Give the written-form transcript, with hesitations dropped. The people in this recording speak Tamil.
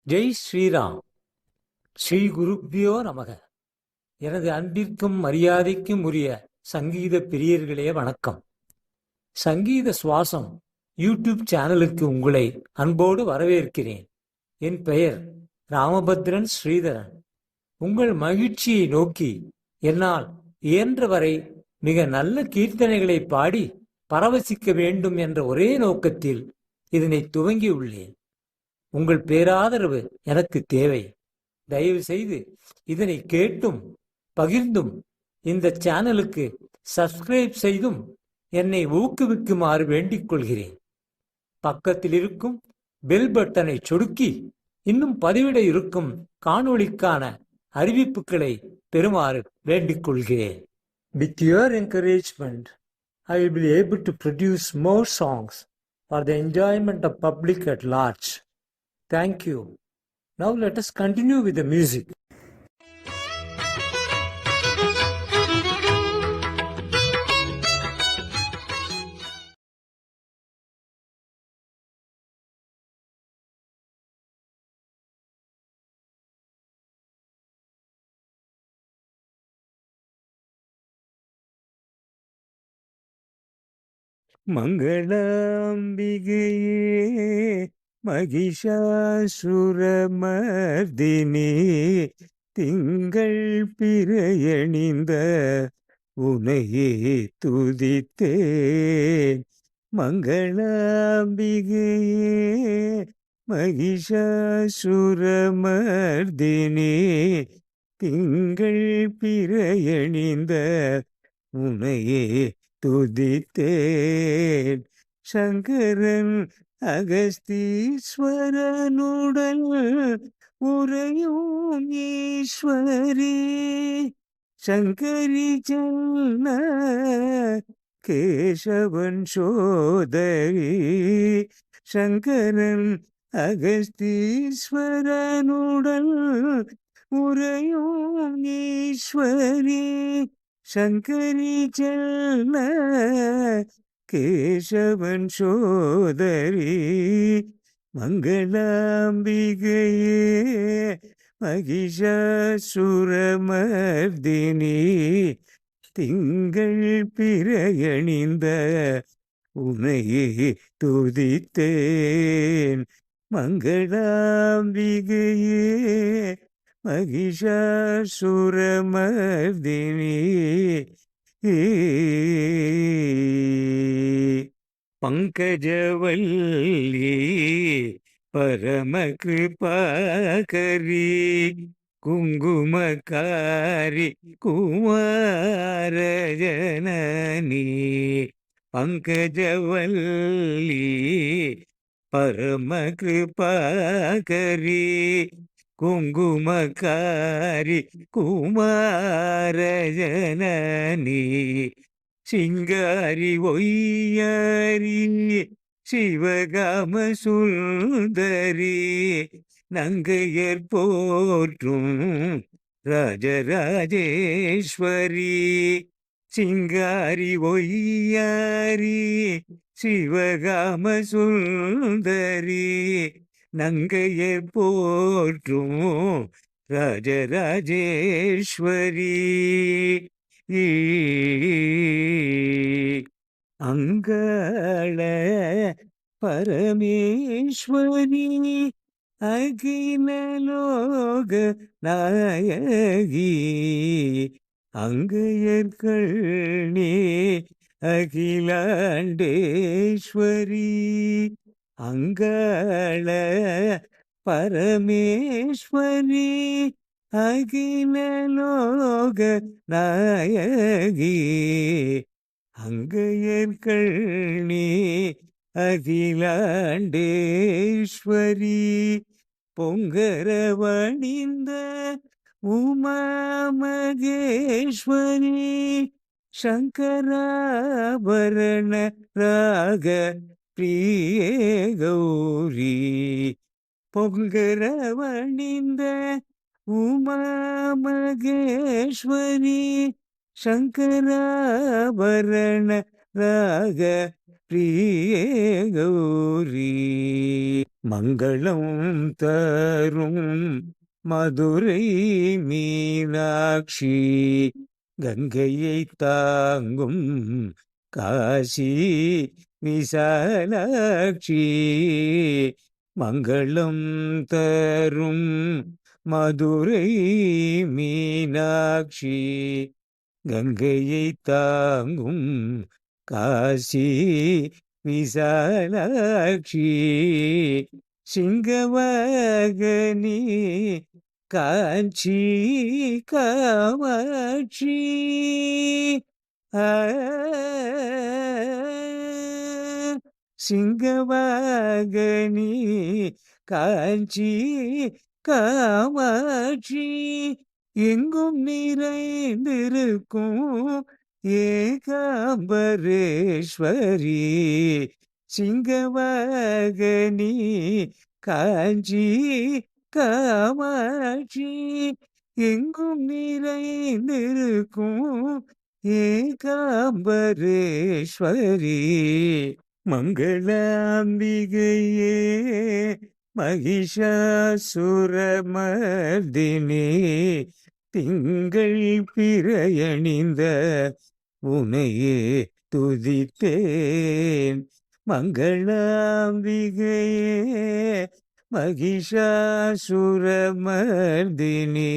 ஜெய் ஸ்ரீராம். ஸ்ரீ குருப்யோ நமக. எனது அன்பிற்கும் மரியாதைக்கும் உரிய சங்கீத பிரியர்களே வணக்கம். சங்கீத சுவாசம் யூடியூப் சேனலுக்கு உங்களை அன்போடு வரவேற்கிறேன். என் பெயர் ராமபத்ரன் ஸ்ரீதரன். உங்கள் மகிழ்ச்சியை நோக்கி என்னால் இயன்றவரை மிக நல்ல கீர்த்தனைகளை பாடி பரவசிக்க வேண்டும் என்ற ஒரே நோக்கத்தில் இதனை துவங்கியுள்ளேன். உங்கள் பேராதரவு எனக்கு தேவை. தயவு செய்து இதனை கேட்டும் பகிர்ந்தும் இந்த சேனலுக்கு சப்ஸ்கிரைப் செய்தும் என்னை ஊக்குவிக்குமாறு வேண்டிக் கொள்கிறேன். பக்கத்தில் இருக்கும் பெல் பட்டனை சொடுக்கி இன்னும் பதிவிட இருக்கும் காணொளிக்கான அறிவிப்புகளை பெறுமாறு வேண்டிக் கொள்கிறேன். With your encouragement, I will be able to produce more songs for the enjoyment of public at large. Thank you. Now let us continue with the music. மங்களாம்பிகையே Mahishasuramardini திங்கள் பிறையணிந்த உனையே துதித்தேன். மங்களாம்பிகையே மகிஷாசுரமர்தினி திங்கள் பிறையணிந்த உனையே துதித்தேன். சங்கரன் அகஸ்தீஸ்வரனுடன் உறையும் ஈஸ்வரி சங்கரி ஜன்ன கேசவன் சோதரி. சங்கரன் அகஸ்தீஸ்வரனுடன் உறையும் ஈஸ்வரி சங்கரி ஜன்ன கேசவன் சோதரி. மங்களாம்பிகையே மகிஷாசுரமர்தினி திங்கள் பிறையணிந்த உனையே துதித்தேன். மங்களாம்பிகையே மகிஷாசுரமர்தினி. பங்கஜவல்லி பரமகிருபாகரி குங்குமக்காரி குமாரஜனனி. பங்கஜவல்லி பரமகிருபாகரி குங்குமக்காரி குமாரஜனனி. சிங்காரி ஒய்யாரி சிவகாம சுந்தரி நங்கையர் போற்றும் ராஜராஜேஸ்வரி. சிங்காரி ஒய்யாரி சிவகாம சுந்தரி நங்கையர் போற்றும் ராஜராஜேஸ்வரி. அங்காள பரமேஸ்வரி அகிலலோக நாயகி. அங்கையர்களே அகிலாண்டேஸ்வரி. அங்காள பரமேஸ்வரி அகிலலோக நாயகி. அங்கையர்களே அகிலாண்டேஸ்வரி. பொங்கரவணிந்த உமா மகேஸ்வரி சங்கராபரண ராக பிரியே கௌரி. பொங்கரவணிந்த உமா மகேஸ்வரி சங்கராபரண ராக பிரியே கௌரி. மங்களம் தரும் மதுரை மீனாட்சி, கங்கையை தாங்கும் காசி விசாலாட்சி. மங்களம் தரும் மதுரை மீனாட்சி, கங்கையை தாங்கும் காசி விசாலாட்சி. சிங்கவாகனி காஞ்சி காமாட்சி, சிங்கவாகனி காஞ்சி காமாட்சி, எங்கும் நிறைந்திருக்கும் ஏகாம்பரேஸ்வரி. சிங்கவாகனி காஞ்சி காமாட்சி, எங்கும் நிறைந்திருக்கும் ஏகாம்பரேஸ்வரி. மங்களாம்பிகையே மகிஷாசுரமர்தினி, திங்கள் பிறையணிந்த உனையே துதித்தேன். மங்களாம்பிகையே மகிஷாசுரமர்தினி,